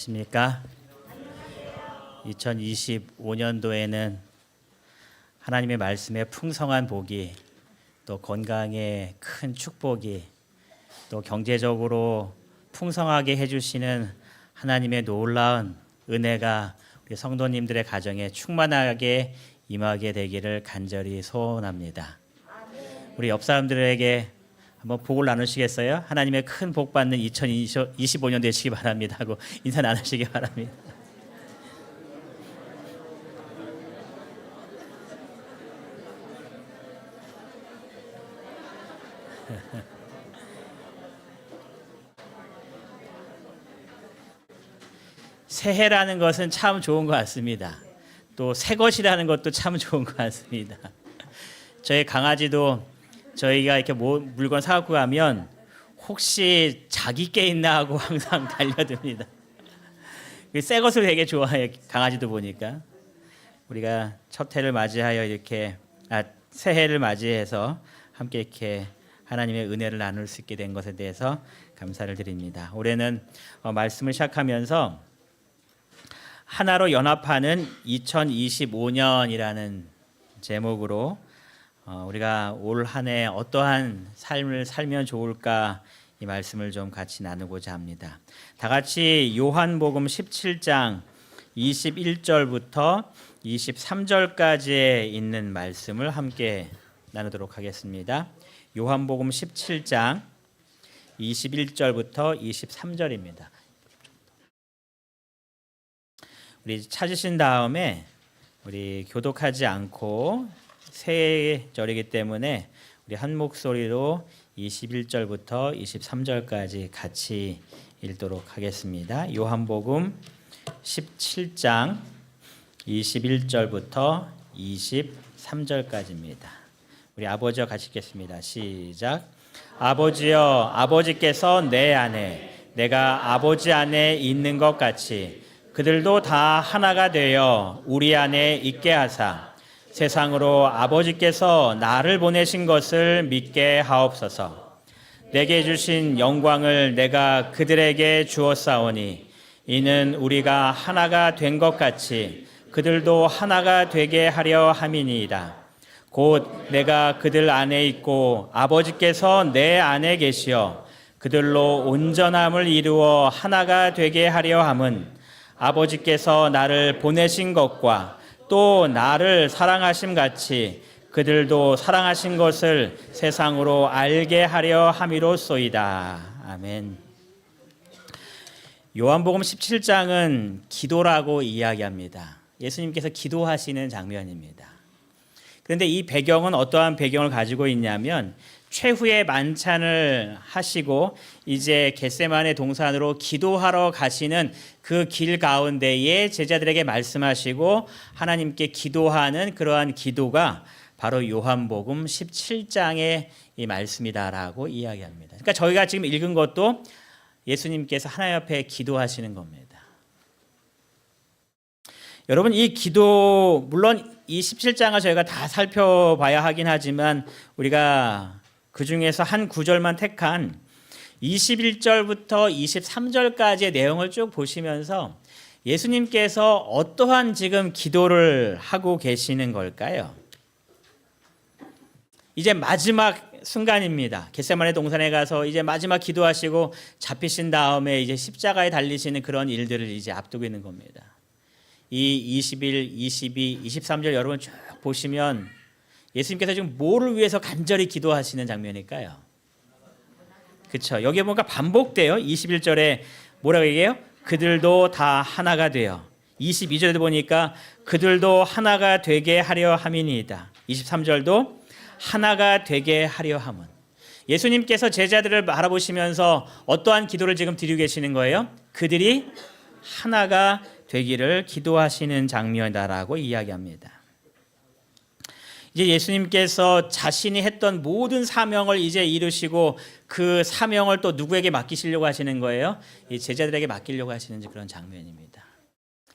십니까? 2025년도에는 하나님의 말씀에 풍성한 복이, 또 건강에 큰 축복이, 또 경제적으로 풍성하게 해주시는 하나님의 놀라운 은혜가 우리 성도님들의 가정에 충만하게 임하게 되기를 간절히 소원합니다. 우리 옆 사람들에게 한번 복을 나누시겠어요? 하나님의 큰 복 받는 2025년 되시기 바랍니다 하고 인사 나누시기 바랍니다. 새해라는 것은 참 좋은 것 같습니다. 또 새 것이라는 것도 참 좋은 것 같습니다. 저희 강아지도 저희가 이렇게 물건 사갖고 가면 혹시 자기 게 있나 하고 항상 달려듭니다. 새 것을 되게 좋아해요. 강아지도 보니까. 우리가 첫 해를 맞이하여 새해를 맞이해서 함께 이렇게 하나님의 은혜를 나눌 수 있게 된 것에 대해서 감사를 드립니다. 올해는 말씀을 시작하면서 하나로 연합하는 2025년이라는 제목으로 우리가 올 한 해 어떠한 삶을 살면 좋을까 이 말씀을 좀 같이 나누고자 합니다. 다 같이 요한복음 17장 21절부터 23절까지에 있는 말씀을 함께 나누도록 하겠습니다. 요한복음 17장 21절부터 23절입니다. 우리 찾으신 다음에 우리 교독하지 않고 새해절이기 때문에 우리 한 목소리로 21절부터 23절까지 같이 읽도록 하겠습니다. 요한복음 17장 21절부터 23절까지입니다. 우리 아버지와 같이 읽겠습니다. 시작. 아버지여, 아버지께서 내 안에, 내가 아버지 안에 있는 것 같이 그들도 다 하나가 되어 우리 안에 있게 하사 세상으로 아버지께서 나를 보내신 것을 믿게 하옵소서. 내게 주신 영광을 내가 그들에게 주었사오니 이는 우리가 하나가 된 것 같이 그들도 하나가 되게 하려 함이니이다. 곧 내가 그들 안에 있고 아버지께서 내 안에 계시어 그들로 온전함을 이루어 하나가 되게 하려 함은 아버지께서 나를 보내신 것과 또 나를 사랑하심 같이 그들도 사랑하신 것을 세상으로 알게 하려 함이로소이다. 아멘. 요한복음 17장은 기도라고 이야기합니다. 예수님께서 기도하시는 장면입니다. 그런데 이 배경은 어떠한 배경을 가지고 있냐면 최후의 만찬을 하시고 이제 겟세마네 동산으로 기도하러 가시는 그 길 가운데에 제자들에게 말씀하시고 하나님께 기도하는 그러한 기도가 바로 요한복음 17장의 이 말씀이다라고 이야기합니다. 그러니까 저희가 지금 읽은 것도 예수님께서 하나님 앞에 기도하시는 겁니다. 여러분, 이 기도, 물론 이 17장을 저희가 다 살펴봐야 하긴 하지만 우리가 그 중에서 한 구절만 택한 21절부터 23절까지의 내용을 쭉 보시면서 예수님께서 어떠한 지금 기도를 하고 계시는 걸까요? 이제 마지막 순간입니다. 겟세마네 동산에 가서 이제 마지막 기도하시고 잡히신 다음에 이제 십자가에 달리시는 그런 일들을 이제 앞두고 있는 겁니다. 이 21, 22, 23절 여러분 쭉 보시면 예수님께서 지금 뭐를 위해서 간절히 기도하시는 장면일까요? 그렇죠. 여기에 뭔가 반복돼요. 21절에 뭐라고 얘기해요? 그들도 다 하나가 되어. 22절에도 보니까 그들도 하나가 되게 하려 함이니이다. 23절도 하나가 되게 하려 함은. 예수님께서 제자들을 바라보시면서 어떠한 기도를 지금 드리고 계시는 거예요? 그들이 하나가 되기를 기도하시는 장면이다라고 이야기합니다. 이제 예수님께서 자신이 했던 모든 사명을 이제 이루시고 그 사명을 또 누구에게 맡기시려고 하시는 거예요? 이 제자들에게 맡기려고 하시는 그런 장면입니다.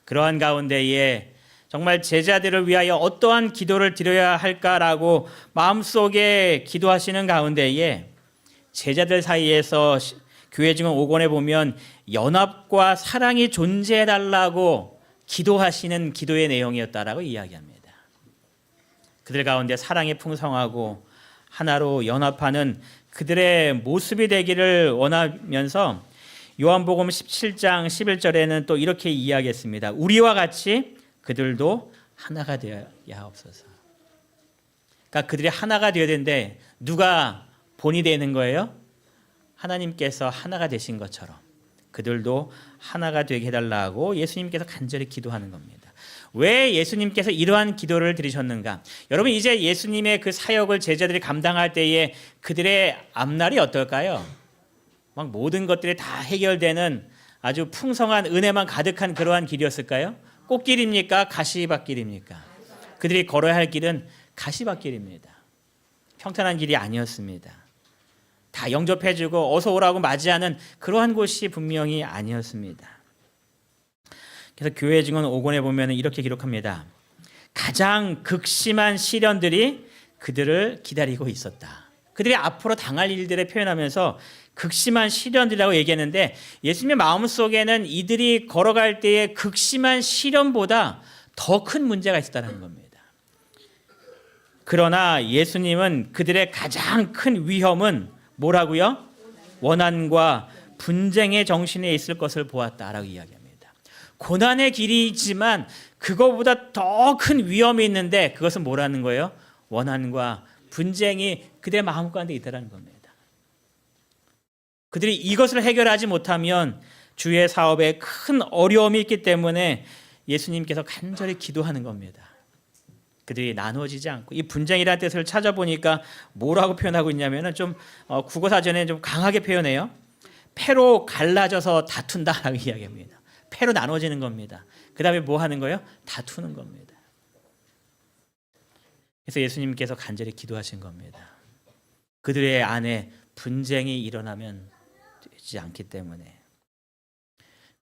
그러한 가운데에 정말 제자들을 위하여 어떠한 기도를 드려야 할까라고 마음속에 기도하시는 가운데에 제자들 사이에서 교회 증언 5권에 보면 연합과 사랑이 존재해달라고 기도하시는 기도의 내용이었다라고 이야기합니다. 그들 가운데 사랑이 풍성하고 하나로 연합하는 그들의 모습이 되기를 원하면서 요한복음 17장 11절에는 또 이렇게 이야기했습니다. 우리와 같이 그들도 하나가 되어야 하옵소서. 그러니까 그들이 하나가 되어야 되는데 누가 본이 되는 거예요? 하나님께서 하나가 되신 것처럼 그들도 하나가 되게 해달라고 예수님께서 간절히 기도하는 겁니다. 왜 예수님께서 이러한 기도를 드리셨는가? 여러분, 이제 예수님의 그 사역을 제자들이 감당할 때에 그들의 앞날이 어떨까요? 막 모든 것들이 다 해결되는 아주 풍성한 은혜만 가득한 그러한 길이었을까요? 꽃길입니까? 가시밭길입니까? 그들이 걸어야 할 길은 가시밭길입니다. 평탄한 길이 아니었습니다. 다 영접해주고 어서 오라고 맞이하는 그러한 곳이 분명히 아니었습니다. 그래서 교회 증언 5권에 보면 이렇게 기록합니다. 가장 극심한 시련들이 그들을 기다리고 있었다. 그들이 앞으로 당할 일들을 표현하면서 극심한 시련들이라고 얘기했는데 예수님의 마음속에는 이들이 걸어갈 때의 극심한 시련보다 더 큰 문제가 있었다는 겁니다. 그러나 예수님은 그들의 가장 큰 위험은 뭐라고요? 원한과 분쟁의 정신에 있을 것을 보았다라고 이야기합니다. 고난의 길이지만 그거보다 더 큰 위험이 있는데 그것은 뭐라는 거예요? 원한과 분쟁이 그들의 마음 가운데 있다는 겁니다. 그들이 이것을 해결하지 못하면 주의 사업에 큰 어려움이 있기 때문에 예수님께서 간절히 기도하는 겁니다. 그들이 나누어지지 않고 이 분쟁이라는 뜻을 찾아보니까 뭐라고 표현하고 있냐면은 좀 국어사전에 좀 강하게 표현해요. 패로 갈라져서 다툰다라고 이야기합니다. 패로 나눠지는 겁니다. 그 다음에 뭐 하는 거예요? 다투는 겁니다. 그래서 예수님께서 간절히 기도하신 겁니다. 그들의 안에 분쟁이 일어나면 되지 않기 때문에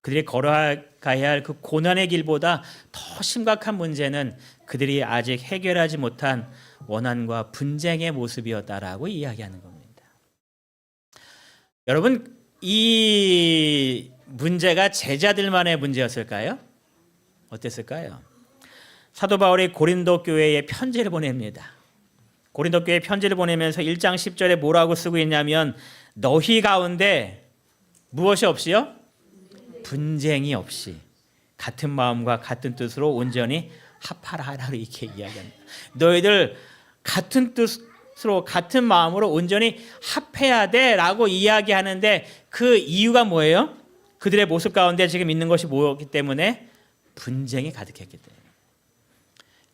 그들이 걸어가야 할 그 고난의 길보다 더 심각한 문제는 그들이 아직 해결하지 못한 원한과 분쟁의 모습이었다라고 이야기하는 겁니다. 여러분, 이 문제가 제자들만의 문제였을까요? 어땠을까요? 사도 바울이 고린도 교회에 편지를 보냅니다. 고린도 교회에 편지를 보내면서 1장 10절에 뭐라고 쓰고 있냐면 너희 가운데 무엇이 없이요? 분쟁이 없이 같은 마음과 같은 뜻으로 온전히 합하라라고 이렇게 이야기합니다. 너희들 같은 뜻으로 같은 마음으로 온전히 합해야 돼라고 이야기하는데 그 이유가 뭐예요? 그들의 모습 가운데 지금 있는 것이 뭐였기 때문에 분쟁이 가득했기 때문에.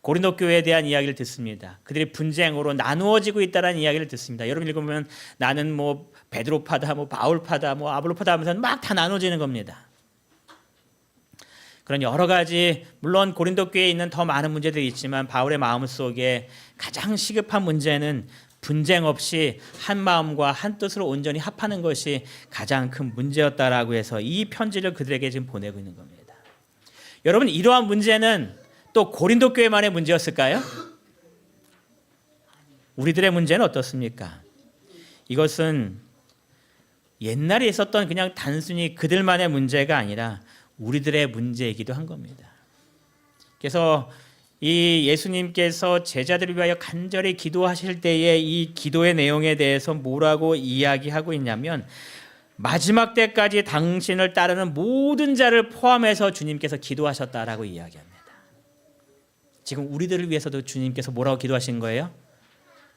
고린도 교회에 대한 이야기를 듣습니다. 그들이 분쟁으로 나누어지고 있다는 이야기를 듣습니다. 여러분 읽으면 나는 뭐 베드로파다, 뭐 바울파다, 뭐 아볼로파다 하면서 막 다 나눠지는 겁니다. 그런 여러 가지 물론 고린도 교회에 있는 더 많은 문제들이 있지만 바울의 마음속에 가장 시급한 문제는 분쟁 없이 한 마음과 한 뜻으로 온전히 합하는 것이 가장 큰 문제였다라고 해서 이 편지를 그들에게 지금 보내고 있는 겁니다. 여러분, 이러한 문제는 또 고린도 교회만의 문제였을까요? 우리들의 문제는 어떻습니까? 이것은 옛날에 있었던 그냥 단순히 그들만의 문제가 아니라 우리들의 문제이기도 한 겁니다. 그래서 이 예수님께서 제자들을 위하여 간절히 기도하실 때에 이 기도의 내용에 대해서 뭐라고 이야기하고 있냐면 마지막 때까지 당신을 따르는 모든 자를 포함해서 주님께서 기도하셨다라고 이야기합니다. 지금 우리들을 위해서도 주님께서 뭐라고 기도하신 거예요?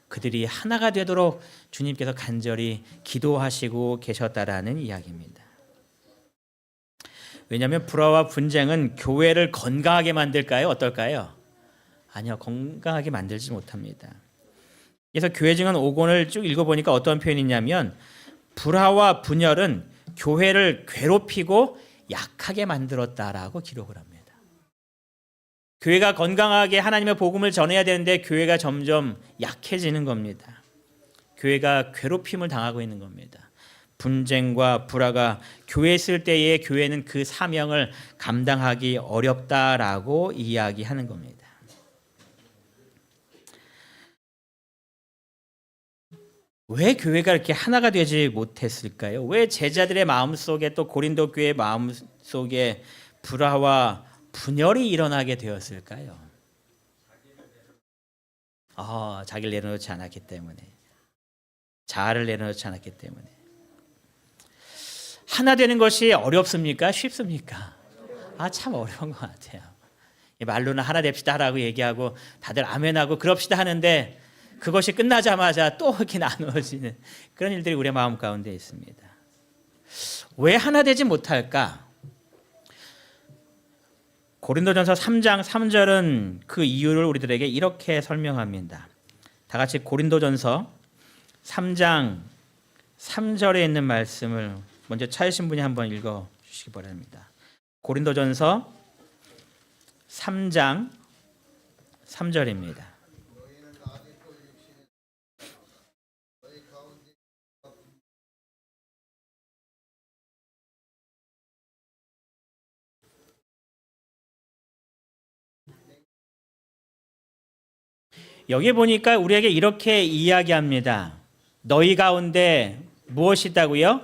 그들이 하나가 되도록 주님께서 간절히 기도하시고 계셨다라는 이야기입니다. 왜냐하면 불화와 분쟁은 교회를 건강하게 만들까요? 어떨까요? 아니요, 건강하게 만들지 못합니다. 그래서 교회 증언 5권을 쭉 읽어보니까 어떤 표현이 있냐면 불화와 분열은 교회를 괴롭히고 약하게 만들었다라고 기록을 합니다. 교회가 건강하게 하나님의 복음을 전해야 되는데 교회가 점점 약해지는 겁니다. 교회가 괴롭힘을 당하고 있는 겁니다. 분쟁과 불화가 교회에 있을 때에 교회는 그 사명을 감당하기 어렵다라고 이야기하는 겁니다. 왜 교회가 이렇게 하나가 되지 못했을까요? 왜 제자들의 마음속에 또 고린도 교회의 마음속에 불화와 분열이 일어나게 되었을까요? 자기를 내려놓지 않았기 때문에, 자아를 내려놓지 않았기 때문에. 하나 되는 것이 어렵습니까? 쉽습니까? 참 어려운 것 같아요. 말로는 하나 됩시다라고 얘기하고 다들 아멘하고 그럽시다 하는데 그것이 끝나자마자 또 이렇게 나누어지는 그런 일들이 우리의 마음 가운데 있습니다. 왜 하나 되지 못할까? 고린도전서 3장 3절은 그 이유를 우리들에게 이렇게 설명합니다. 다 같이 고린도전서 3장 3절에 있는 말씀을 먼저 찾으신 분이 한번 읽어 주시기 바랍니다. 고린도전서 3장 3절입니다. 여기 보니까 우리에게 이렇게 이야기합니다. 너희 가운데 무엇이 있다고요?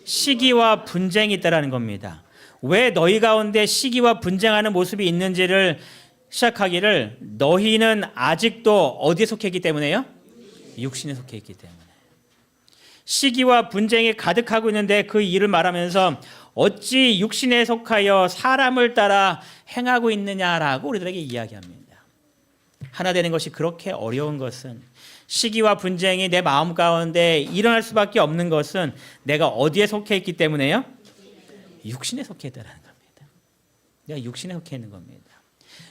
시기와 분쟁이 있다라는 겁니다. 왜 너희 가운데 시기와 분쟁하는 모습이 있는지를 시작하기를 너희는 아직도 어디에 속해 있기 때문에요? 육신에 속해 있기 때문에. 시기와 분쟁이 가득하고 있는데 그 일을 말하면서 어찌 육신에 속하여 사람을 따라 행하고 있느냐라고 우리들에게 이야기합니다. 하나 되는 것이 그렇게 어려운 것은, 시기와 분쟁이 내 마음 가운데 일어날 수밖에 없는 것은 내가 어디에 속해 있기 때문에요? 육신에 속해 있다는 겁니다. 내가 육신에 속해 있는 겁니다.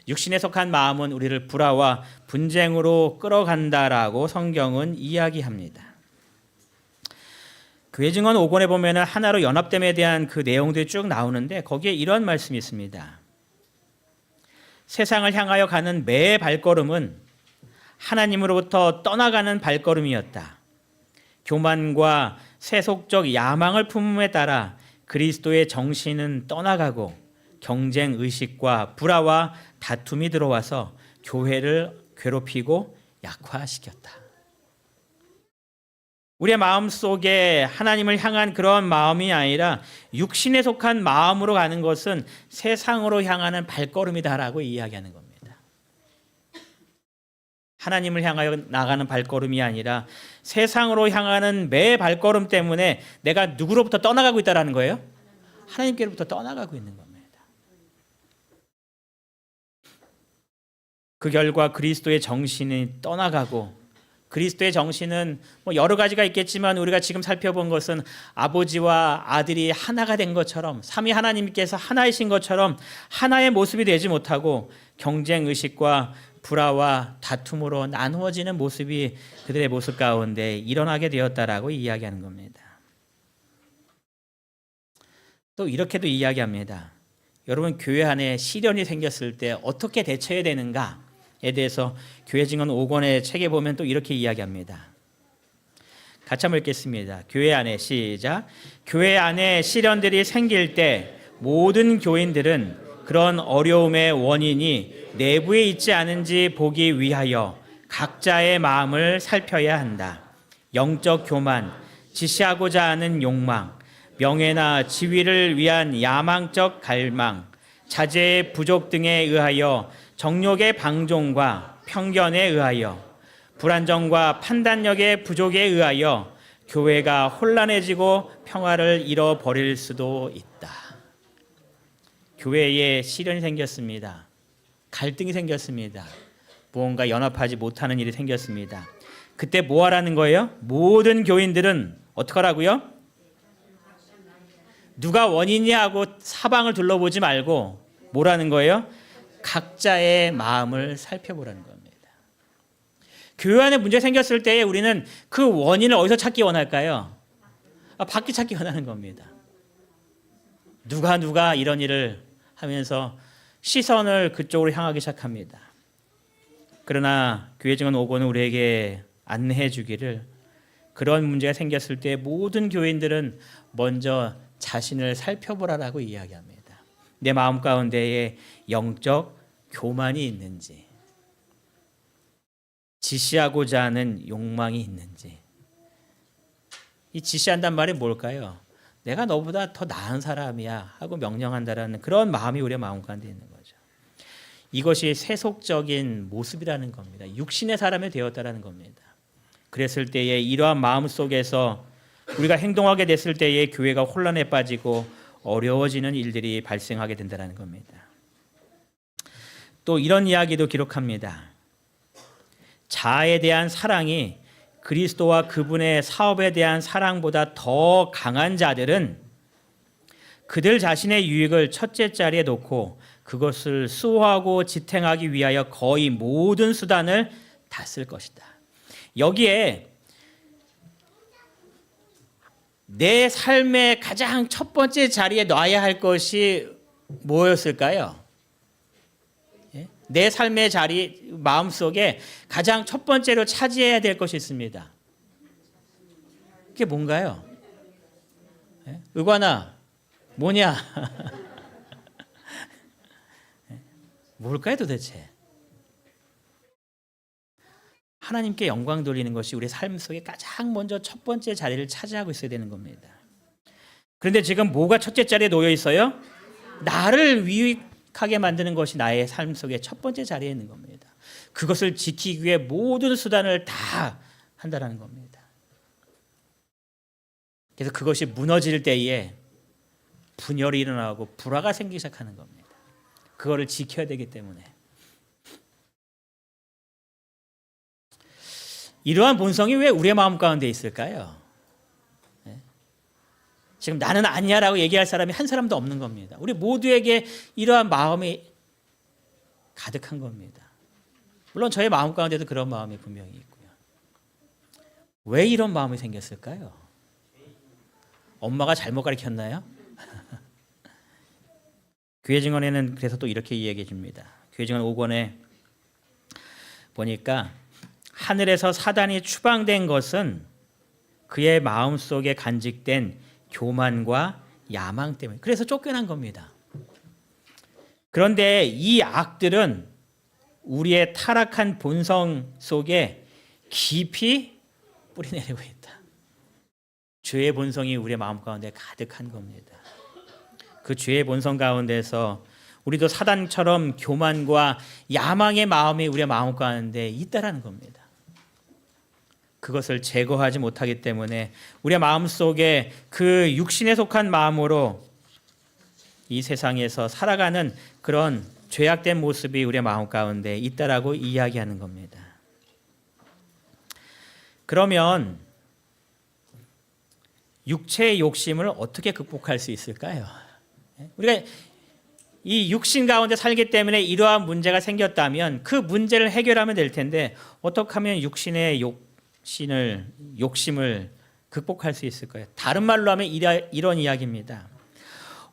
육신에 속한 마음은 우리를 불화와 분쟁으로 끌어간다라고 성경은 이야기합니다. 교회 증언 5권에 보면 하나로 연합됨에 대한 그 내용들이 쭉 나오는데 거기에 이런 말씀이 있습니다. 세상을 향하여 가는 매 발걸음은 하나님으로부터 떠나가는 발걸음이었다. 교만과 세속적 야망을 품음에 따라 그리스도의 정신은 떠나가고 경쟁 의식과 불화와 다툼이 들어와서 교회를 괴롭히고 약화시켰다. 우리의 마음속에 하나님을 향한 그런 마음이 아니라 육신에 속한 마음으로 가는 것은 세상으로 향하는 발걸음이다라고 이야기하는 겁니다. 하나님을 향하여 나가는 발걸음이 아니라 세상으로 향하는 매 발걸음 때문에 내가 누구로부터 떠나가고 있다는 거예요? 하나님께로부터 떠나가고 있는 겁니다. 그 결과 그리스도의 정신이 떠나가고, 그리스도의 정신은 여러 가지가 있겠지만 우리가 지금 살펴본 것은 아버지와 아들이 하나가 된 것처럼, 삼위 하나님께서 하나이신 것처럼 하나의 모습이 되지 못하고 경쟁의식과 불화와 다툼으로 나누어지는 모습이 그들의 모습 가운데 일어나게 되었다라고 이야기하는 겁니다. 또 이렇게도 이야기합니다. 여러분, 교회 안에 시련이 생겼을 때 어떻게 대처해야 되는가에 대해서 교회 증언 5권의 책에 보면 또 이렇게 이야기합니다. 같이 한번 읽겠습니다. 교회 안에, 시작. 교회 안에 시련들이 생길 때 모든 교인들은 그런 어려움의 원인이 내부에 있지 않은지 보기 위하여 각자의 마음을 살펴야 한다. 영적 교만, 지시하고자 하는 욕망, 명예나 지위를 위한 야망적 갈망, 자제의 부족 등에 의하여 정욕의 방종과 편견에 의하여 불안정과 판단력의 부족에 의하여 교회가 혼란해지고 평화를 잃어버릴 수도 있다. 교회에 시련이 생겼습니다. 갈등이 생겼습니다. 무언가 연합하지 못하는 일이 생겼습니다. 그때 뭐 하라는 거예요? 모든 교인들은 어떻게 하라고요? 누가 원인이냐 하고 사방을 둘러보지 말고 뭐라는 거예요? 각자의 마음을 살펴보라는 겁니다. 교회 안에 문제 생겼을 때에 우리는 그 원인을 어디서 찾기 원할까요? 밖에 찾기 원하는 겁니다. 누가 이런 일을 하면서 시선을 그쪽으로 향하기 시작합니다. 그러나 교회 증언 5권은 우리에게 안내해 주기를, 그런 문제가 생겼을 때 모든 교인들은 먼저 자신을 살펴보라라고 이야기합니다. 내 마음 가운데에 영적 교만이 있는지, 지시하고자 하는 욕망이 있는지, 이 지시한단 말이 뭘까요? 내가 너보다 더 나은 사람이야 하고 명령한다라는 그런 마음이 우리의 마음 가운데 있는 거죠. 이것이 세속적인 모습이라는 겁니다. 육신의 사람이 되었다라는 겁니다. 그랬을 때에 이러한 마음 속에서 우리가 행동하게 됐을 때에 교회가 혼란에 빠지고 어려워지는 일들이 발생하게 된다는 겁니다. 또 이런 이야기도 기록합니다. 자아에 대한 사랑이 그리스도와 그분의 사업에 대한 사랑보다 더 강한 자들은 그들 자신의 유익을 첫째 자리에 놓고 그것을 수호하고 지탱하기 위하여 거의 모든 수단을 다 쓸 것이다. 여기에 내 삶의 가장 첫 번째 자리에 놔야 할 것이 뭐였을까요? 내 삶의 자리, 마음속에 가장 첫 번째로 차지해야 될 것이 있습니다. 그게 뭔가요? 의관아, 뭐냐? 뭘까요 도대체? 하나님께 영광 돌리는 것이 우리 삶 속에 가장 먼저 첫 번째 자리를 차지하고 있어야 되는 겁니다. 그런데 지금 뭐가 첫째 자리에 놓여 있어요? 나를 유익하게 만드는 것이 나의 삶 속에 첫 번째 자리에 있는 겁니다. 그것을 지키기 위해 모든 수단을 다 한다는 겁니다. 그래서 그것이 무너질 때에 분열이 일어나고 불화가 생기기 시작하는 겁니다. 그거를 지켜야 되기 때문에. 이러한 본성이 왜 우리의 마음 가운데 있을까요? 지금 나는 아니야라고 얘기할 사람이 한 사람도 없는 겁니다. 우리 모두에게 이러한 마음이 가득한 겁니다. 물론 저의 마음 가운데도 그런 마음이 분명히 있고요. 왜 이런 마음이 생겼을까요? 엄마가 잘못 가르쳤나요? 교회 증언에는 그래서 또 이렇게 이야기해 줍니다. 교회 증언 5권에 보니까 하늘에서 사단이 추방된 것은 그의 마음속에 간직된 교만과 야망 때문에, 그래서 쫓겨난 겁니다. 그런데 이 악들은 우리의 타락한 본성 속에 깊이 뿌리내리고 있다. 죄의 본성이 우리의 마음 가운데 가득한 겁니다. 그 죄의 본성 가운데서 우리도 사단처럼 교만과 야망의 마음이 우리의 마음 가운데 있다라는 겁니다. 그것을 제거하지 못하기 때문에 우리의 마음속에 그 육신에 속한 마음으로 이 세상에서 살아가는 그런 죄악된 모습이 우리의 마음 가운데 있다라고 이야기하는 겁니다. 그러면 육체의 욕심을 어떻게 극복할 수 있을까요? 우리가 이 육신 가운데 살기 때문에 이러한 문제가 생겼다면 그 문제를 해결하면 될 텐데 어떻게 하면 육신의 욕심을 극복할 수 있을까요? 다른 말로 하면 이런 이야기입니다.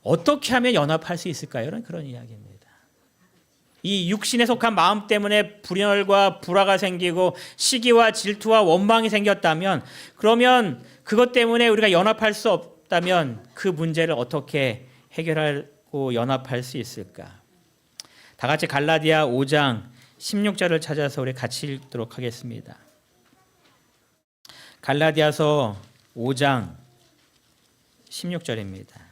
어떻게 하면 연합할 수 있을까요? 그런 이야기입니다. 이 육신에 속한 마음 때문에 불열과 불화가 생기고 시기와 질투와 원망이 생겼다면, 그러면 그것 때문에 우리가 연합할 수 없다면 그 문제를 어떻게 해결하고 연합할 수 있을까? 다 같이 갈라디아 5장 16절을 찾아서 우리 같이 읽도록 하겠습니다. 갈라디아서 5장 16절입니다.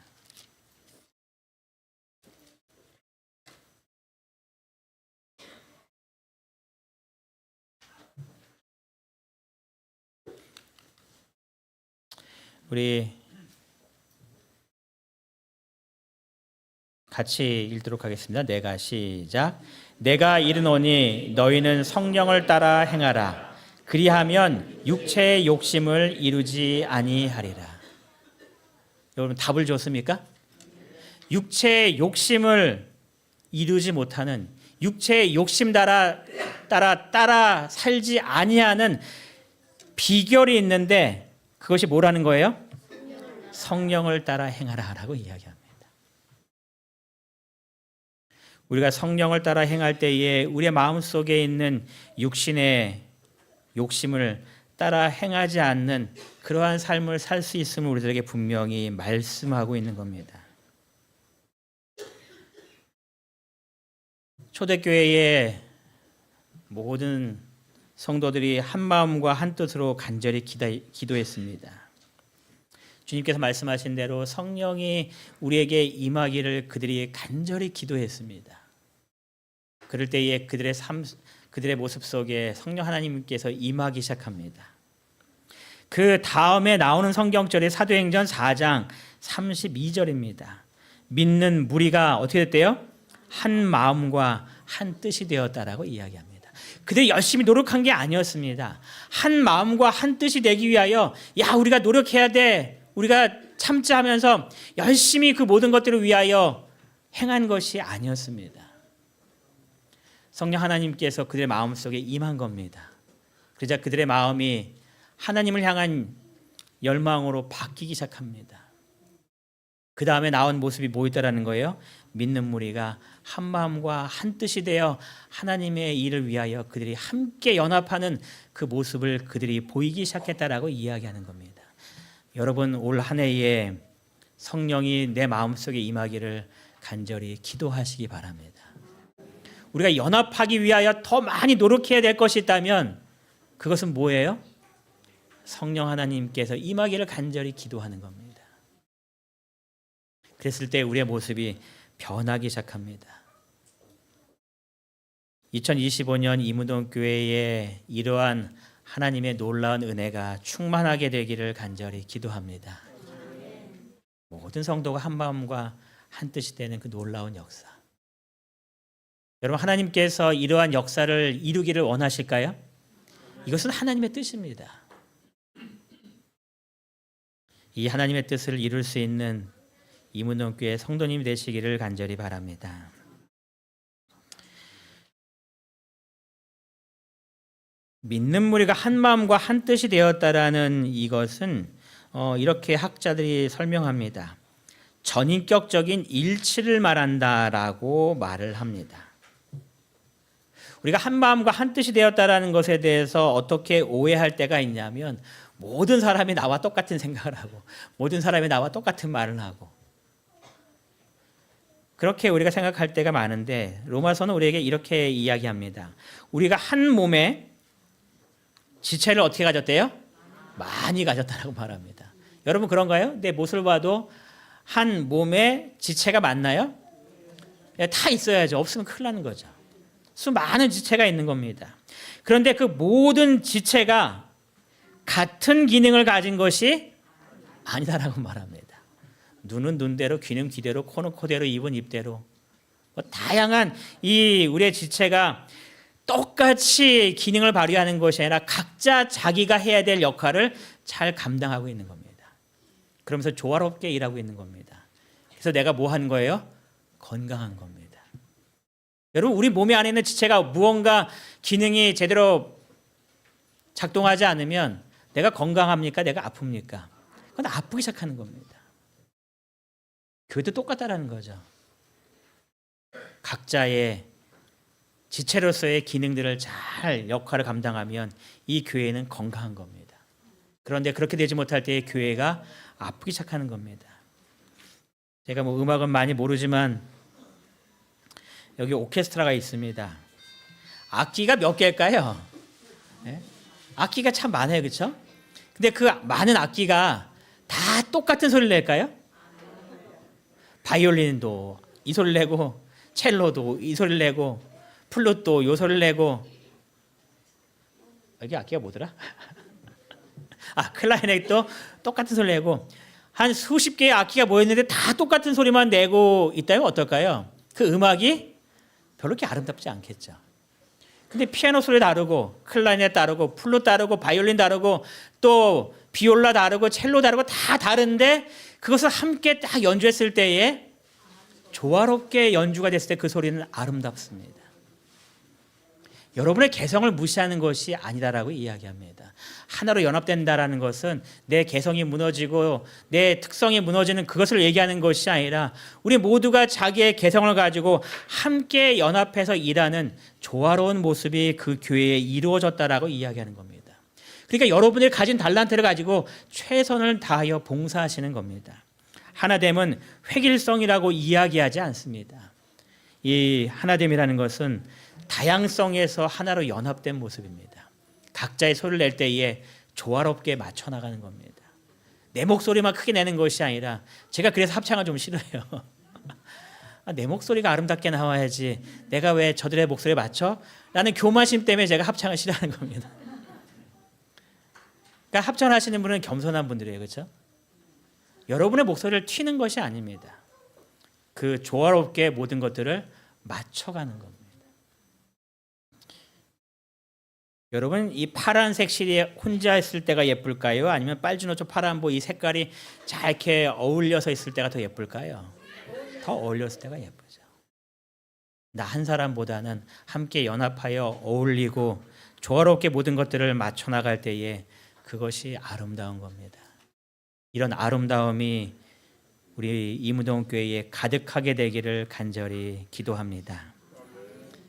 우리 같이 읽도록 하겠습니다. 내가 시작. 내가 이르노니 너희는 성령을 따라 행하라. 그리하면 육체의 욕심을 이루지 아니하리라. 여러분 답을 줬습니까? 육체의 욕심을 이루지 못하는, 육체의 욕심 따라 살지 아니하는 비결이 있는데 그것이 뭐라는 거예요? 성령을 따라 행하라라고 이야기합니다. 우리가 성령을 따라 행할 때에 우리의 마음속에 있는 육신의 욕심을 따라 행하지 않는 그러한 삶을 살 수 있음을 우리들에게 분명히 말씀하고 있는 겁니다. 초대교회의 모든 성도들이 한 마음과 한 뜻으로 간절히 기도했습니다. 주님께서 말씀하신 대로 성령이 우리에게 임하기를 그들이 간절히 기도했습니다. 그럴 때에 그들의 삶, 그들의 모습 속에 성령 하나님께서 임하기 시작합니다. 그 다음에 나오는 성경절이 사도행전 4장 32절입니다. 믿는 무리가 어떻게 됐대요? 한 마음과 한 뜻이 되었다라고 이야기합니다. 그들이 열심히 노력한 게 아니었습니다. 한 마음과 한 뜻이 되기 위하여 우리가 노력해야 돼. 우리가 참자 하면서 열심히 그 모든 것들을 위하여 행한 것이 아니었습니다. 성령 하나님께서 그들의 마음속에 임한 겁니다. 그러자 그들의 마음이 하나님을 향한 열망으로 바뀌기 시작합니다. 그 다음에 나온 모습이 뭐였다라는 거예요? 믿는 무리가 한 마음과 한 뜻이 되어 하나님의 일을 위하여 그들이 함께 연합하는 그 모습을 그들이 보이기 시작했다라고 이야기하는 겁니다. 여러분, 올 한 해에 성령이 내 마음속에 임하기를 간절히 기도하시기 바랍니다. 우리가 연합하기 위하여 더 많이 노력해야 될 것이 있다면 그것은 뭐예요? 성령 하나님께서 임하기를 간절히 기도하는 겁니다. 그랬을 때 우리의 모습이 변하기 시작합니다. 2025년 이문동교회에 이러한 하나님의 놀라운 은혜가 충만하게 되기를 간절히 기도합니다. 모든 성도가 한 마음과 한 뜻이 되는 그 놀라운 역사. 여러분, 하나님께서 이러한 역사를 이루기를 원하실까요? 이것은 하나님의 뜻입니다. 이 하나님의 뜻을 이룰 수 있는 이문동교회 성도님이 되시기를 간절히 바랍니다. 믿는 무리가 한 마음과 한 뜻이 되었다라는 이것은 이렇게 학자들이 설명합니다. 전인격적인 일치를 말한다라고 말을 합니다. 우리가 한 마음과 한 뜻이 되었다라는 것에 대해서 어떻게 오해할 때가 있냐면 모든 사람이 나와 똑같은 생각을 하고 모든 사람이 나와 똑같은 말을 하고 그렇게 우리가 생각할 때가 많은데 로마서는 우리에게 이렇게 이야기합니다. 우리가 한 몸에 지체를 어떻게 가졌대요? 많이 가졌다라고 말합니다. 여러분 그런가요? 내 모습을 봐도 한 몸에 지체가 많나요? 다 있어야죠. 없으면 큰일 나는 거죠. 수많은 지체가 있는 겁니다. 그런데 그 모든 지체가 같은 기능을 가진 것이 아니다라고 말합니다. 눈은 눈대로, 귀는 귀대로, 코는 코대로, 입은 입대로 다양한 이 우리의 지체가 똑같이 기능을 발휘하는 것이 아니라 각자 자기가 해야 될 역할을 잘 감당하고 있는 겁니다. 그러면서 조화롭게 일하고 있는 겁니다. 그래서 내가 뭐 하는 거예요? 건강한 겁니다. 여러분, 우리 몸 안에 있는 지체가 무언가 기능이 제대로 작동하지 않으면 내가 건강합니까? 내가 아픕니까? 그건 아프기 시작하는 겁니다. 교회도 똑같다라는 거죠. 각자의 지체로서의 기능들을 잘 역할을 감당하면 이 교회는 건강한 겁니다. 그런데 그렇게 되지 못할 때 교회가 아프기 시작하는 겁니다. 제가 뭐 음악은 많이 모르지만 여기 오케스트라가 있습니다. 악기가 몇 개일까요? 네? 악기가 참 많아요, 그렇죠? 근데 그 많은 악기가 다 똑같은 소리를 낼까요? 바이올린도 이 소리를 내고, 첼로도 이 소리를 내고, 플룻도 이 소리를 내고, 여기 악기가 뭐더라? 클라리넷도 똑같은 소리를 내고, 한 수십 개의 악기가 모였는데 다 똑같은 소리만 내고 있다면 어떨까요? 그 음악이 별로 그렇게 아름답지 않겠죠. 근데 피아노 소리 다르고, 클라리넷 다르고, 플룻 다르고, 바이올린 다르고, 또 비올라 다르고, 첼로 다르고 다 다른데 그것을 함께 딱 연주했을 때에 조화롭게 연주가 됐을 때 그 소리는 아름답습니다. 여러분의 개성을 무시하는 것이 아니다라고 이야기합니다. 하나로 연합된다라는 것은 내 개성이 무너지고 내 특성이 무너지는 그것을 얘기하는 것이 아니라 우리 모두가 자기의 개성을 가지고 함께 연합해서 일하는 조화로운 모습이 그 교회에 이루어졌다라고 이야기하는 겁니다. 그러니까 여러분이 가진 달란트를 가지고 최선을 다하여 봉사하시는 겁니다. 하나됨은 획일성이라고 이야기하지 않습니다. 이 하나됨이라는 것은 다양성에서 하나로 연합된 모습입니다. 각자의 소리를 낼 때에 조화롭게 맞춰 나가는 겁니다. 내 목소리만 크게 내는 것이 아니라 제가 그래서 합창을 좀 싫어해요. 내 목소리가 아름답게 나와야지 내가 왜 저들의 목소리에 맞춰? 라는 교만심 때문에 제가 합창을 싫어하는 겁니다. 그러니까 합창하시는 분은 겸손한 분들이에요. 그렇죠? 여러분의 목소리를 튀는 것이 아닙니다. 그 조화롭게 모든 것들을 맞춰가는 겁니다. 여러분, 이 파란색 실이 혼자 있을 때가 예쁠까요? 아니면 빨주노초 파란보 이 색깔이 잘 이렇게 어울려서 있을 때가 더 예쁠까요? 더 어울렸을 때가 예쁘죠. 나 한 사람보다는 함께 연합하여 어울리고 조화롭게 모든 것들을 맞춰 나갈 때에 그것이 아름다운 겁니다. 이런 아름다움이 우리 이무동교회에 가득하게 되기를 간절히 기도합니다.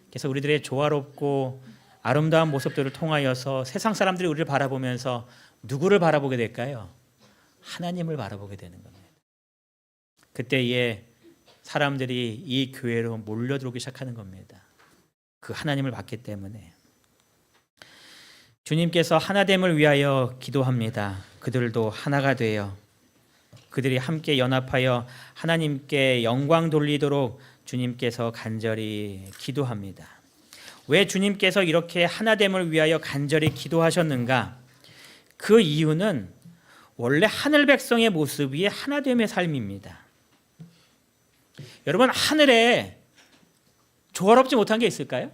그래서 우리들의 조화롭고 아름다운 모습들을 통하여서 세상 사람들이 우리를 바라보면서 누구를 바라보게 될까요? 하나님을 바라보게 되는 겁니다. 그때에 사람들이 이 교회로 몰려들어오기 시작하는 겁니다. 그 하나님을 봤기 때문에. 주님께서 하나됨을 위하여 기도합니다. 그들도 하나가 되어 그들이 함께 연합하여 하나님께 영광 돌리도록 주님께서 간절히 기도합니다. 왜 주님께서 이렇게 하나됨을 위하여 간절히 기도하셨는가? 그 이유는 원래 하늘 백성의 모습이 하나됨의 삶입니다. 여러분, 하늘에 조화롭지 못한 게 있을까요?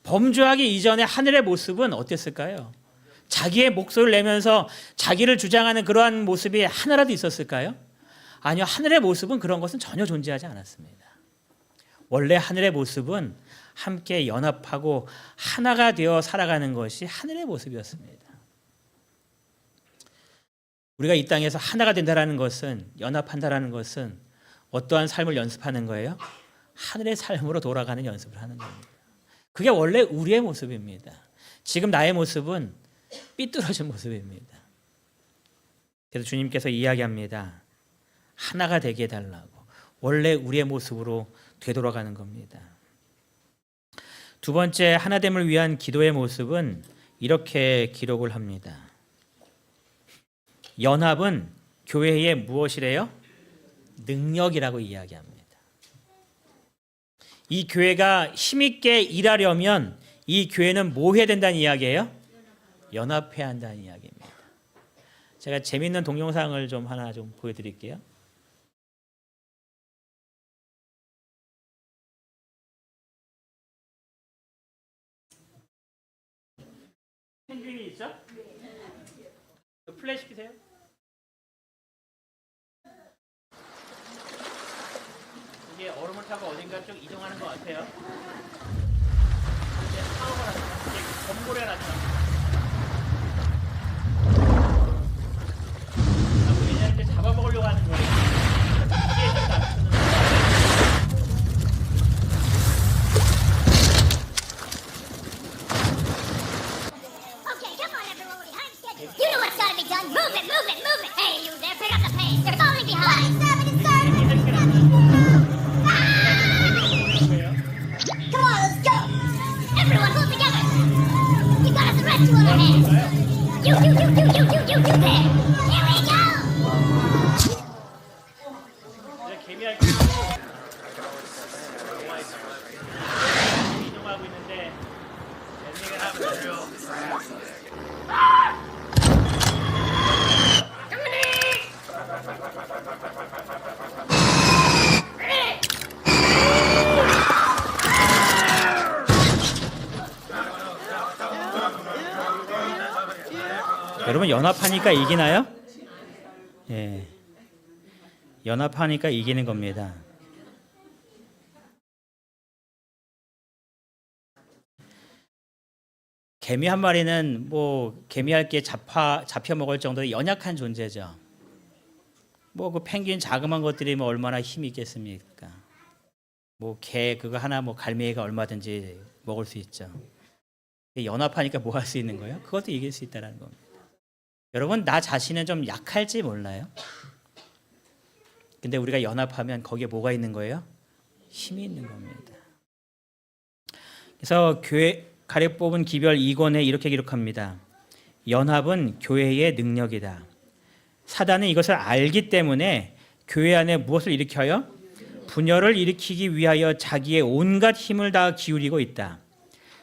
범죄하기 이전에 하늘의 모습은 어땠을까요? 자기의 목소리를 내면서 자기를 주장하는 그러한 모습이 하나라도 있었을까요? 아니요, 하늘의 모습은 그런 것은 전혀 존재하지 않았습니다. 원래 하늘의 모습은 함께 연합하고 하나가 되어 살아가는 것이 하늘의 모습이었습니다. 우리가 이 땅에서 하나가 된다는 것은, 연합한다는 것은 어떠한 삶을 연습하는 거예요? 하늘의 삶으로 돌아가는 연습을 하는 겁니다. 그게 원래 우리의 모습입니다. 지금 나의 모습은 삐뚤어진 모습입니다. 그래서 주님께서 이야기합니다. 하나가 되게 해달라고. 원래 우리의 모습으로 되돌아가는 겁니다. 두 번째, 하나됨을 위한 기도의 모습은 이렇게 기록을 합니다. 연합은 교회의 무엇이래요? 능력이라고 이야기합니다. 이 교회가 힘있게 일하려면 이 교회는 뭐 해야 된다는 이야기예요? 연합해야 한다는 이야기입니다. 제가 재미있는 동영상을 좀 하나 좀 보여드릴게요. 펭귄이 있죠? 플래시 키세요. 이게 얼음을 타고 어딘가 좀 이동하는 것 같아요. 이제 사고가 나타납니다. 이제 검고래가 나타납니다. 얘네한테 잡아먹으려고 하는 거예요. Okay, come on, everyone, we're behind schedule. You know what's gotta be done. Move it, move it, move it. Hey, you there, pick up the pace. You're falling behind. Stop it, it's starting. Come on, let's go. Everyone, pull together. We got us the rescue on our hands. You there. Here we go. 개미할 이동하고 있는데 여러분, 연합하니까 이기나요? 예. 연합하니까 이기는 겁니다. 개미 한 마리는 뭐 개미할 게 잡혀 먹을 정도로 연약한 존재죠. 뭐 그 펭귄 자그마한 것들이 뭐 얼마나 힘이 있겠습니까? 뭐 개 그거 하나 뭐 갈매기가 얼마든지 먹을 수 있죠. 연합하니까 뭐 할 수 있는 거예요? 그것도 이길 수 있다는 겁니다. 여러분, 나 자신은 좀 약할지 몰라요. 근데 우리가 연합하면 거기에 뭐가 있는 거예요? 힘이 있는 겁니다. 그래서 교회 가래 뽑은 기별 2권에 이렇게 기록합니다. 연합은 교회의 능력이다. 사단은 이것을 알기 때문에 교회 안에 무엇을 일으켜요? 분열을 일으키기 위하여 자기의 온갖 힘을 다 기울이고 있다.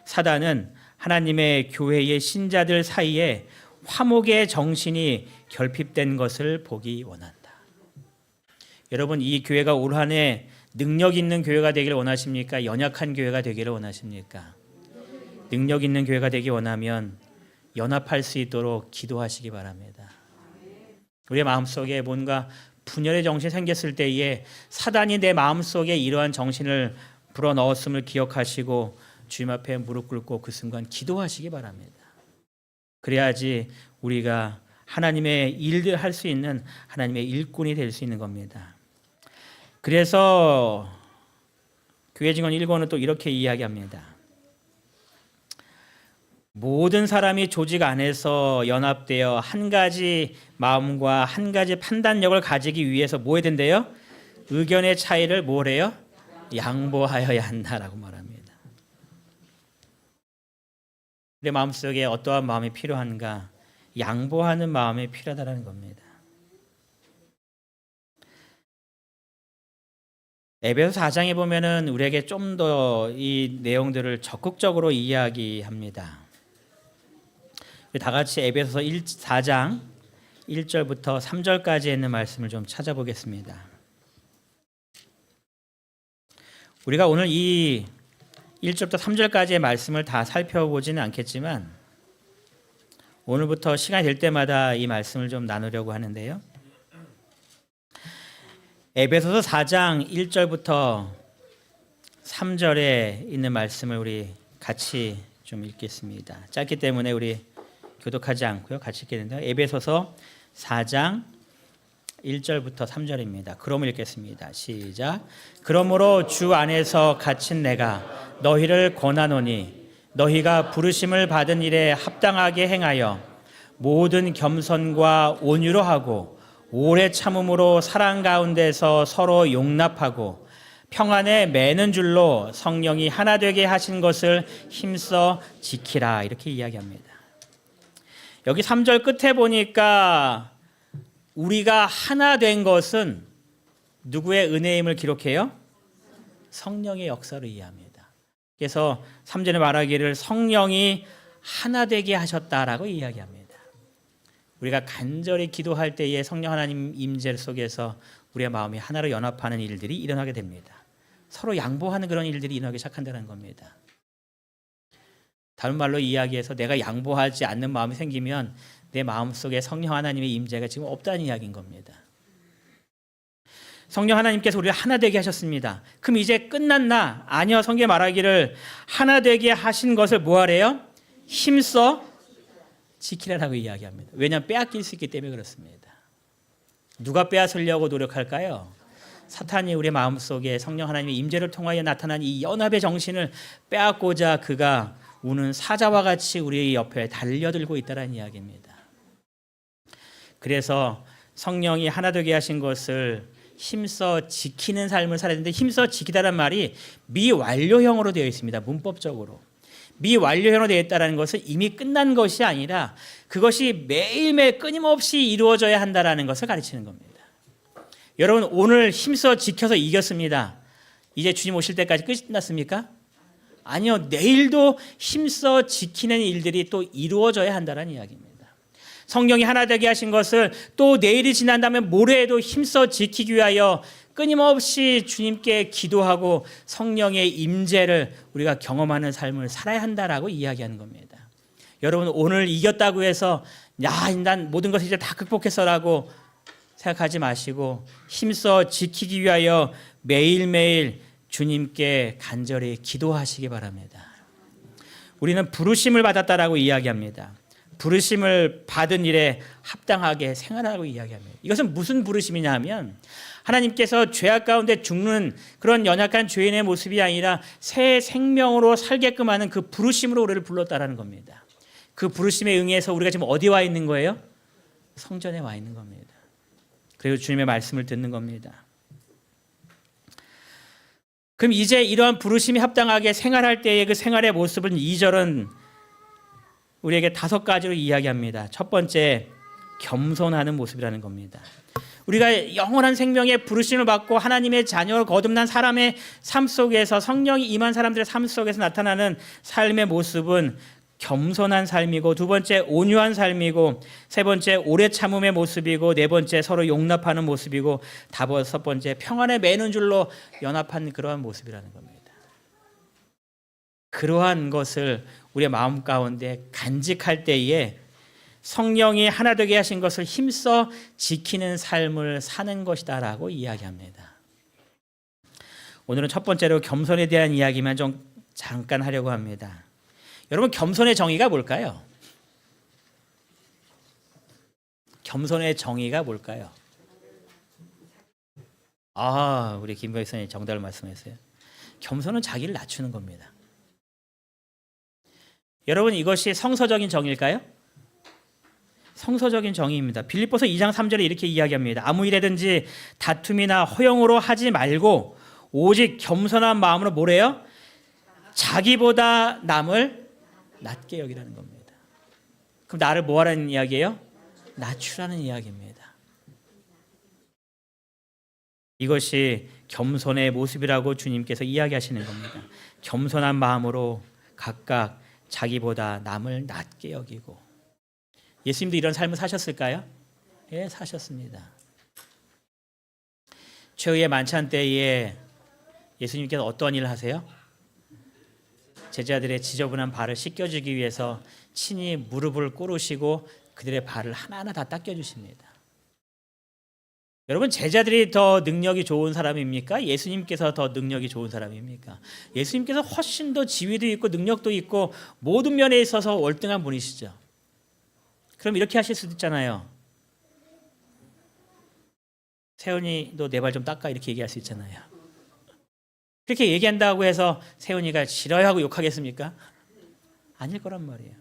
사단은 하나님의 교회의 신자들 사이에 화목의 정신이 결핍된 것을 보기 원한다. 여러분, 이 교회가 올 한 해 능력 있는 교회가 되기를 원하십니까? 연약한 교회가 되기를 원하십니까? 능력 있는 교회가 되기 원하면 연합할 수 있도록 기도하시기 바랍니다. 우리의 마음속에 뭔가 분열의 정신이 생겼을 때에 사단이 내 마음속에 이러한 정신을 불어넣었음을 기억하시고 주님 앞에 무릎 꿇고 그 순간 기도하시기 바랍니다. 그래야지 우리가 하나님의 일들 할 수 있는 하나님의 일꾼이 될 수 있는 겁니다. 그래서 교회 증언 1권은 또 이렇게 이야기합니다. 모든 사람이 조직 안에서 연합되어 한 가지 마음과 한 가지 판단력을 가지기 위해서 뭐 해야 된대요? 의견의 차이를 뭐래요? 양보하여야 한다라고 말합니다. 내 마음속에 어떠한 마음이 필요한가? 양보하는 마음이 필요하다는 겁니다. 에베소 4장에 보면은 우리에게 좀 더 이 내용들을 적극적으로 이야기합니다. 우리 다 같이 에베소서 4장 1절부터 3절까지 있는 말씀을 좀 찾아보겠습니다. 우리가 오늘 이 1절부터 3절까지의 말씀을 다 살펴보지는 않겠지만 오늘부터 시간이 될 때마다 이 말씀을 좀 나누려고 하는데요. 에베소서 4장 1절부터 3절에 있는 말씀을 우리 같이 좀 읽겠습니다. 짧기 때문에 우리 교독하지 않고요. 같이 읽겠는데요. 에베소서 4장 1절부터 3절입니다. 그러면 읽겠습니다. 시작. 그러므로 주 안에서 갇힌 내가 너희를 권하노니 너희가 부르심을 받은 일에 합당하게 행하여 모든 겸손과 온유로 하고 오래 참음으로 사랑 가운데서 서로 용납하고 평안에 매는 줄로 성령이 하나 되게 하신 것을 힘써 지키라. 이렇게 이야기합니다. 여기 3절 끝에 보니까 우리가 하나 된 것은 누구의 은혜임을 기록해요? 성령의 역사로 이해합니다. 그래서 3절에 말하기를 성령이 하나 되게 하셨다라고 이야기합니다. 우리가 간절히 기도할 때에 성령 하나님 임재 속에서 우리의 마음이 하나로 연합하는 일들이 일어나게 됩니다. 서로 양보하는 그런 일들이 일어나기 시작한다는 겁니다. 다른 말로 이야기해서 내가 양보하지 않는 마음이 생기면 내 마음속에 성령 하나님의 임재가 지금 없다는 이야기인 겁니다. 성령 하나님께서 우리를 하나 되게 하셨습니다. 그럼 이제 끝났나? 아니요. 성경에 말하기를 하나 되게 하신 것을 뭐 하래요? 힘써 지키라라고 이야기합니다. 왜냐하면 빼앗길 수 있기 때문에 그렇습니다. 누가 빼앗으려고 노력할까요? 사탄이 우리의 마음속에 성령 하나님의 임재를 통하여 나타난 이 연합의 정신을 빼앗고자 그가 우는 사자와 같이 우리 옆에 달려들고 있다는 이야기입니다. 그래서 성령이 하나 되게 하신 것을 힘써 지키는 삶을 살아야 되는데 힘써 지키다란 말이 미완료형으로 되어 있습니다. 문법적으로. 미완료형으로 되어 있다는 것은 이미 끝난 것이 아니라 그것이 매일매일 끊임없이 이루어져야 한다는 것을 가르치는 겁니다. 여러분 오늘 힘써 지켜서 이겼습니다. 이제 주님 오실 때까지 끝났습니까? 아니요. 내일도 힘써 지키는 일들이 또 이루어져야 한다는 이야기입니다. 성령이 하나 되게 하신 것을 또 내일이 지난 다음에 모레에도 힘써 지키기 위하여 끊임없이 주님께 기도하고 성령의 임재를 우리가 경험하는 삶을 살아야 한다라고 이야기하는 겁니다. 여러분 오늘 이겼다고 해서 난 모든 것을 이제 다 극복했어라고 생각하지 마시고 힘써 지키기 위하여 매일매일 주님께 간절히 기도하시기 바랍니다. 우리는 부르심을 받았다라고 이야기합니다. 부르심을 받은 일에 합당하게 생활하라고 이야기합니다. 이것은 무슨 부르심이냐 하면 하나님께서 죄악 가운데 죽는 그런 연약한 죄인의 모습이 아니라 새 생명으로 살게끔 하는 그 부르심으로 우리를 불렀다라는 겁니다. 그 부르심에 응해서 우리가 지금 어디 와 있는 거예요? 성전에 와 있는 겁니다. 그리고 주님의 말씀을 듣는 겁니다. 그럼 이제 이러한 부르심이 합당하게 생활할 때의 그 생활의 모습은 2절은 우리에게 5가지로 이야기합니다. 첫 번째, 겸손하는 모습이라는 겁니다. 우리가 영원한 생명의 부르심을 받고 하나님의 자녀로 거듭난 사람의 삶 속에서 성령이 임한 사람들의 삶 속에서 나타나는 삶의 모습은 겸손한 삶이고, 두 번째 온유한 삶이고, 세 번째 오래 참음의 모습이고, 네 번째 서로 용납하는 모습이고, 다섯 번째 평안에 매는 줄로 연합한 그러한 모습이라는 겁니다. 그러한 것을 우리의 마음 가운데 간직할 때에 성령이 하나 되게 하신 것을 힘써 지키는 삶을 사는 것이다라고 이야기합니다. 오늘은 첫 번째로 겸손에 대한 이야기만 좀 잠깐 하려고 합니다. 여러분, 겸손의 정의가 뭘까요? 겸손의 정의가 뭘까요? 우리 김 박사님 정답을 말씀했어요. 겸손은 자기를 낮추는 겁니다. 여러분, 이것이 성서적인 정의일까요? 성서적인 정의입니다. 빌립보서 2장 3절에 이렇게 이야기합니다. 아무 일에든지 다툼이나 허용으로 하지 말고 오직 겸손한 마음으로 뭐래요? 자기보다 남을 낮게 여기라는 겁니다. 그럼 나를 뭐 하라는 이야기예요? 낮추라는 이야기입니다. 이것이 겸손의 모습이라고 주님께서 이야기하시는 겁니다. 겸손한 마음으로 각각 자기보다 남을 낮게 여기고. 예수님도 이런 삶을 사셨을까요? 예, 사셨습니다. 최후의 만찬 때에 예수님께서 어떠한 일을 하세요? 제자들의 지저분한 발을 씻겨주기 위해서 친히 무릎을 꿇으시고 그들의 발을 하나하나 다 닦여주십니다. 여러분, 제자들이 더 능력이 좋은 사람입니까? 예수님께서 더 능력이 좋은 사람입니까? 예수님께서 훨씬 더 지위도 있고 능력도 있고 모든 면에 있어서 월등한 분이시죠. 그럼 이렇게 하실 수도 있잖아요. 세훈이 너 내 발 좀 닦아, 이렇게 얘기할 수 있잖아요. 그렇게 얘기한다고 해서 세훈이가 싫어하고 욕하겠습니까? 아닐 거란 말이에요.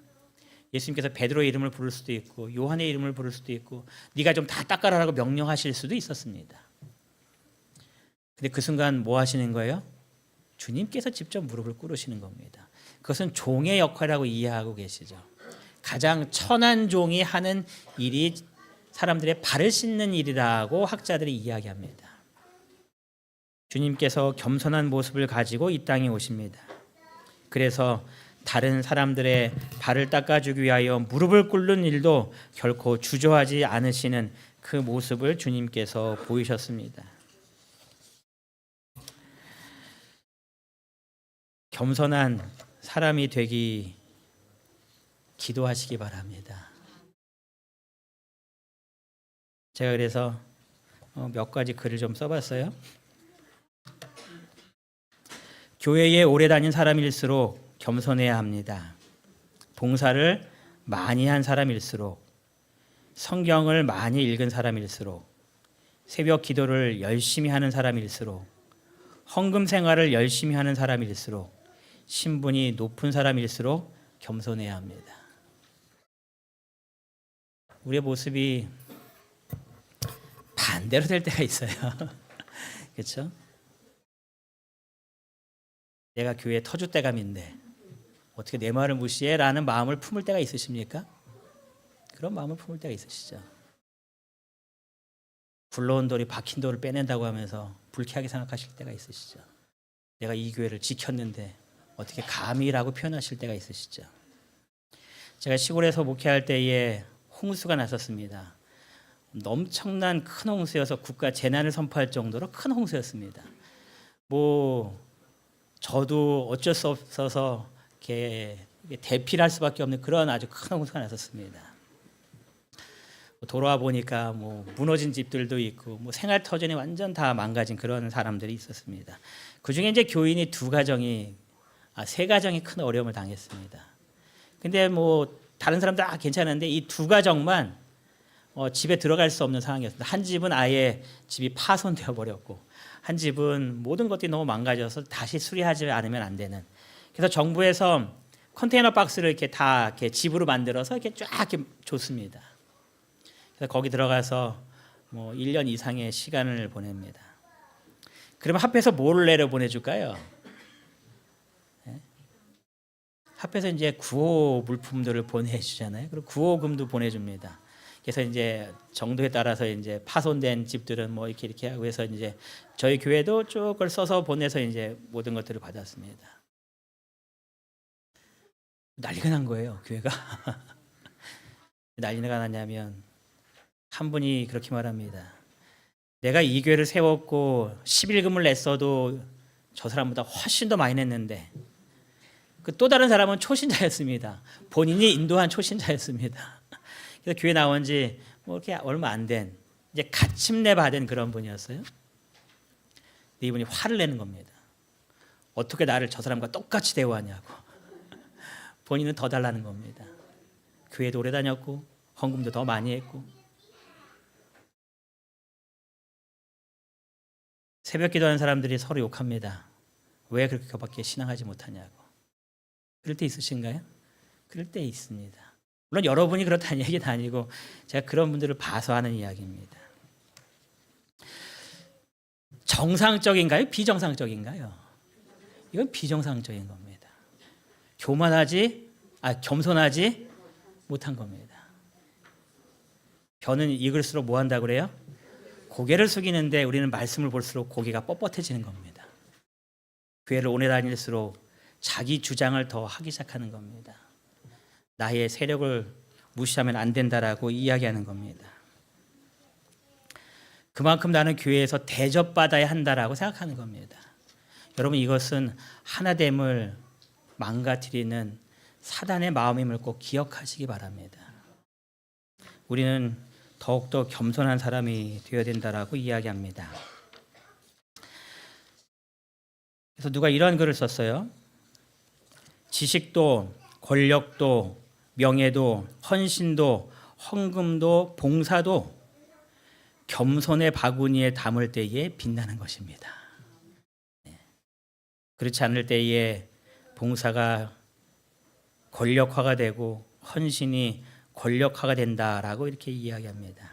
예수님께서 베드로의 이름을 부를 수도 있고 요한의 이름을 부를 수도 있고 네가 좀 다 닦아라라고 명령하실 수도 있었습니다. 근데 그 순간 뭐 하시는 거예요? 주님께서 직접 무릎을 꿇으시는 겁니다. 그것은 종의 역할이라고 이해하고 계시죠. 가장 천한 종이 하는 일이 사람들의 발을 씻는 일이라고 학자들이 이야기합니다. 주님께서 겸손한 모습을 가지고 이 땅에 오십니다. 그래서 다른 사람들의 발을 닦아주기 위하여 무릎을 꿇는 일도 결코 주저하지 않으시는 그 모습을 주님께서 보이셨습니다. 겸손한 사람이 되기 기도하시기 바랍니다. 제가 그래서 몇 가지 글을 좀 써봤어요. 교회에 오래 다닌 사람일수록 겸손해야 합니다. 봉사를 많이 한 사람일수록, 성경을 많이 읽은 사람일수록, 새벽 기도를 열심히 하는 사람일수록, 헌금 생활을 열심히 하는 사람일수록, 신분이 높은 사람일수록 겸손해야 합니다. 우리의 모습이 반대로 될 때가 있어요. 그렇죠? 내가 교회 터줏대감인데 어떻게 내 말을 무시해? 라는 마음을 품을 때가 있으십니까? 그런 마음을 품을 때가 있으시죠. 굴러온 돌이 박힌 돌을 빼낸다고 하면서 불쾌하게 생각하실 때가 있으시죠. 내가 이 교회를 지켰는데 어떻게 감히라고 표현하실 때가 있으시죠. 제가 시골에서 목회할 때에 홍수가 났었습니다. 엄청난 큰 홍수여서 국가 재난을 선포할 정도로 큰 홍수였습니다. 저도 어쩔 수 없어서 이렇게 대피를 할 수밖에 없는 그런 아주 큰 홍수가 났었습니다. 돌아와 보니까 무너진 집들도 있고 생활 터전이 완전 다 망가진 그런 사람들이 있었습니다. 그 중에 이제 교인이 세 가정이 큰 어려움을 당했습니다. 근데 다른 사람들 다 괜찮은데 이 두 가정만 집에 들어갈 수 없는 상황이었습니다. 한 집은 아예 집이 파손되어 버렸고, 한 집은 모든 것들이 너무 망가져서 다시 수리하지 않으면 안 되는. 그래서 정부에서 컨테이너 박스를 이렇게 집으로 만들어서 이렇게 쫙 이렇게 줬습니다. 그래서 거기 들어가서 1년 이상의 시간을 보냅니다. 그러면 합해서 뭐를 내려 보내줄까요? 네? 합해서 이제 구호 물품들을 보내주잖아요. 그리고 구호금도 보내줍니다. 그래서 이제 정도에 따라서 이제 파손된 집들은 뭐 이렇게 하고 해서 이제 저희 교회도 쭉 그걸 써서 보내서 이제 모든 것들을 받았습니다. 난리가 난 거예요, 교회가. 난리가 났냐면 한 분이 그렇게 말합니다. 내가 이 교회를 세웠고 11금을 냈어도 저 사람보다 훨씬 더 많이 냈는데 그 또 다른 사람은 초신자였습니다. 본인이 인도한 초신자였습니다. 그래서 교회 나온 지 뭐 이렇게 얼마 안 된 이제 가침내 받은 그런 분이었어요. 근데 이분이 화를 내는 겁니다. 어떻게 나를 저 사람과 똑같이 대우하냐고. 본인은 더 달라는 겁니다. 교회도 오래 다녔고 헌금도 더 많이 했고 새벽 기도하는 사람들이 서로 욕합니다. 왜 그렇게밖에 신앙하지 못하냐고. 그럴 때 있으신가요? 그럴 때 있습니다. 물론 여러분이 그렇다는 얘기는 아니고 제가 그런 분들을 봐서 하는 이야기입니다. 정상적인가요? 비정상적인가요? 이건 비정상적인 겁니다. 겸손하지 못한 겁니다. 벼는 익을수록 뭐 한다고 그래요? 고개를 숙이는데 우리는 말씀을 볼수록 고개가 뻣뻣해지는 겁니다. 교회를 오래 다닐수록 자기 주장을 더 하기 시작하는 겁니다. 나의 세력을 무시하면 안 된다라고 이야기하는 겁니다. 그만큼 나는 교회에서 대접받아야 한다라고 생각하는 겁니다. 여러분 이것은 하나됨을 망가뜨리는 사단의 마음임을 꼭 기억하시기 바랍니다. 우리는 더욱더 겸손한 사람이 되어야 된다라고 이야기합니다. 그래서 누가 이런 글을 썼어요. 지식도 권력도 명예도 헌신도 헌금도 봉사도 겸손의 바구니에 담을 때에 빛나는 것입니다. 그렇지 않을 때에 봉사가 권력화가 되고 헌신이 권력화가 된다라고 이렇게 이야기합니다.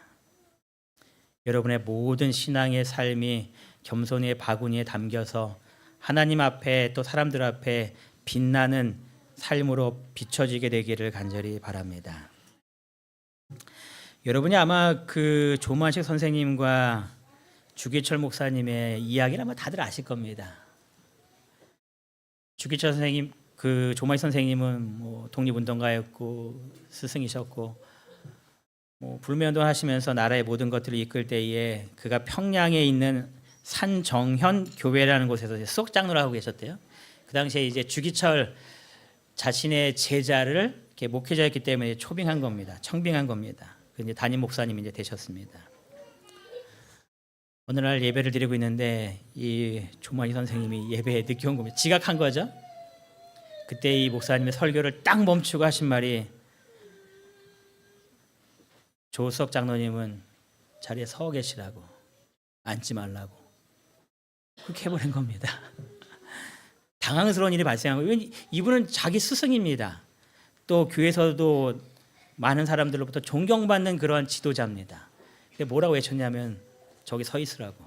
여러분의 모든 신앙의 삶이 겸손의 바구니에 담겨서 하나님 앞에 또 사람들 앞에 빛나는 삶으로 비춰지게 되기를 간절히 바랍니다. 여러분이 아마 그 조만식 선생님과 주기철 목사님의 이야기를 아마 다들 아실 겁니다. 주기철 선생님, 그 조만식 선생님은 뭐 독립운동가였고 스승이셨고 뭐 불매운동 하시면서 나라의 모든 것들을 이끌 때에 그가 평양에 있는 산정현 교회라는 곳에서 수석장로를 하고 계셨대요. 그 당시에 이제 주기철 자신의 제자를 이렇게 목회자였기 때문에 초빙한 겁니다. 청빙한 겁니다. 이제 담임 목사님이 이제 되셨습니다. 어느 날 예배를 드리고 있는데 이 조만희 선생님이 예배에 늦게 온 겁니다. 지각한 거죠. 그때 이 목사님의 설교를 딱 멈추고 하신 말이 조석 장로님은 자리에 서 계시라고 앉지 말라고 그렇게 해버린 겁니다. 당황스러운 일이 발생한 거예요. 이분은 자기 스승입니다. 또 교회에서도 많은 사람들로부터 존경받는 그러한 지도자입니다. 근데 뭐라고 외쳤냐면 저기 서 있으라고.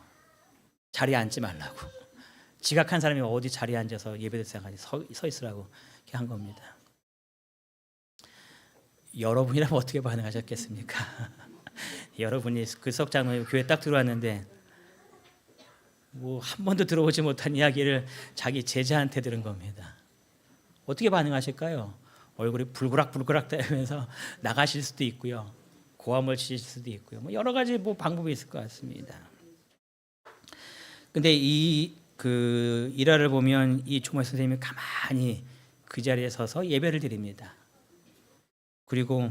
자리에 앉지 말라고. 지각한 사람이 어디 자리에 앉아서 예배 드리다가 서 있으라고 이렇게 한 겁니다. 여러분이라면 어떻게 반응하셨겠습니까? 여러분이 그 석장로님 교회 딱 들어왔는데 뭐 한 번도 들어보지 못한 이야기를 자기 제자한테 들은 겁니다. 어떻게 반응하실까요? 얼굴이 불그락불그락 대면서 나가실 수도 있고요. 고함을 치실 수도 있고요. 뭐 여러 가지 뭐 방법이 있을 것 같습니다. 근데 이 그 일화를 보면 이 조만 선생님이 가만히 그 자리에 서서 예배를 드립니다. 그리고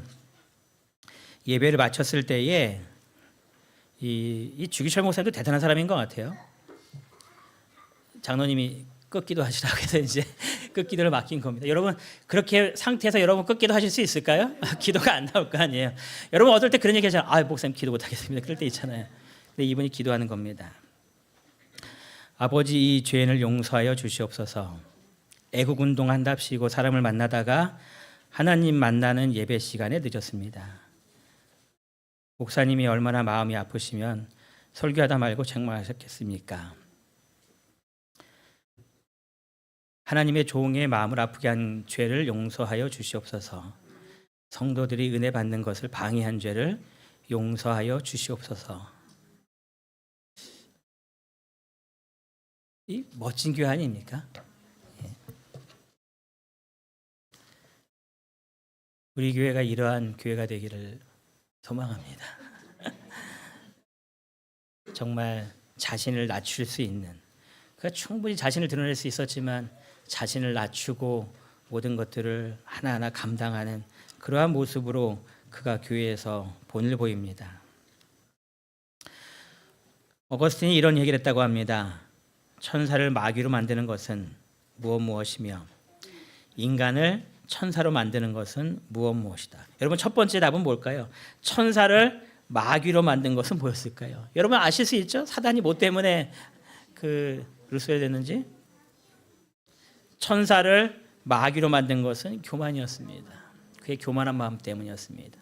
예배를 마쳤을 때에 이 주기철 목사님도 대단한 사람인 것 같아요. 장로님이 끝기도 하시라고 해서 이제 끝기도를 맡긴 겁니다. 여러분 그렇게 상태에서 여러분 끝기도 하실 수 있을까요? 기도가 안 나올 거 아니에요. 여러분 어떨 때 그런 얘기 하잖아요. 아 목사님 기도 못하겠습니다. 그럴 때 있잖아요. 근데 이분이 기도하는 겁니다. 아버지 이 죄인을 용서하여 주시옵소서. 애국운동한답시고 사람을 만나다가 하나님 만나는 예배 시간에 늦었습니다. 목사님이 얼마나 마음이 아프시면 설교하다 말고 책망하셨겠습니까? 하나님의 종의 마음을 아프게 한 죄를 용서하여 주시옵소서. 성도들이 은혜 받는 것을 방해한 죄를 용서하여 주시옵소서. 이 멋진 교회 아닙니까? 예. 우리 교회가 이러한 교회가 되기를 소망합니다. 정말 자신을 낮출 수 있는, 그가 충분히 자신을 드러낼 수 있었지만 자신을 낮추고 모든 것들을 하나하나 감당하는 그러한 모습으로 그가 교회에서 본을 보입니다. 어거스틴이 이런 얘기를 했다고 합니다. 천사를 마귀로 만드는 것은 무엇이며 인간을 천사로 만드는 것은 무엇이다. 여러분, 첫 번째 답은 뭘까요? 천사를 마귀로 만든 것은 뭐였을까요? 여러분 아실 수 있죠? 사단이 뭐 때문에 루스벨 됐는지? 천사를 마귀로 만든 것은 교만이었습니다. 그의 교만한 마음 때문이었습니다.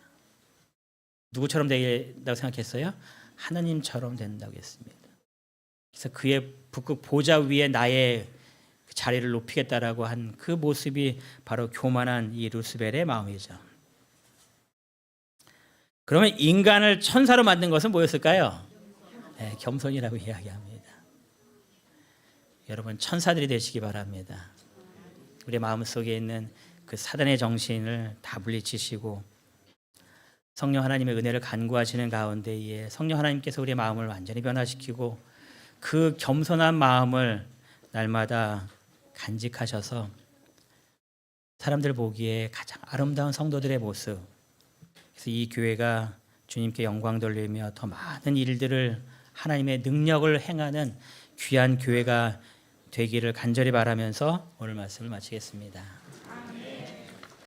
누구처럼 되겠다고 생각했어요? 하나님처럼 된다고 했습니다. 그래서 그의 북극 보좌 위에 나의 자리를 높이겠다라고 한 그 모습이 바로 교만한 이 루스벨의 마음이죠. 그러면 인간을 천사로 만든 것은 뭐였을까요? 네, 겸손이라고 이야기합니다. 여러분, 천사들이 되시기 바랍니다. 우리 마음속에 있는 그 사단의 정신을 다 물리치시고 성령 하나님의 은혜를 간구하시는 가운데에 성령 하나님께서 우리의 마음을 완전히 변화시키고 그 겸손한 마음을 날마다 간직하셔서 사람들 보기에 가장 아름다운 성도들의 모습, 그래서 이 교회가 주님께 영광 돌리며 더 많은 일들을 하나님의 능력을 행하는 귀한 교회가 되기를 간절히 바라면서 오늘 말씀을 마치겠습니다.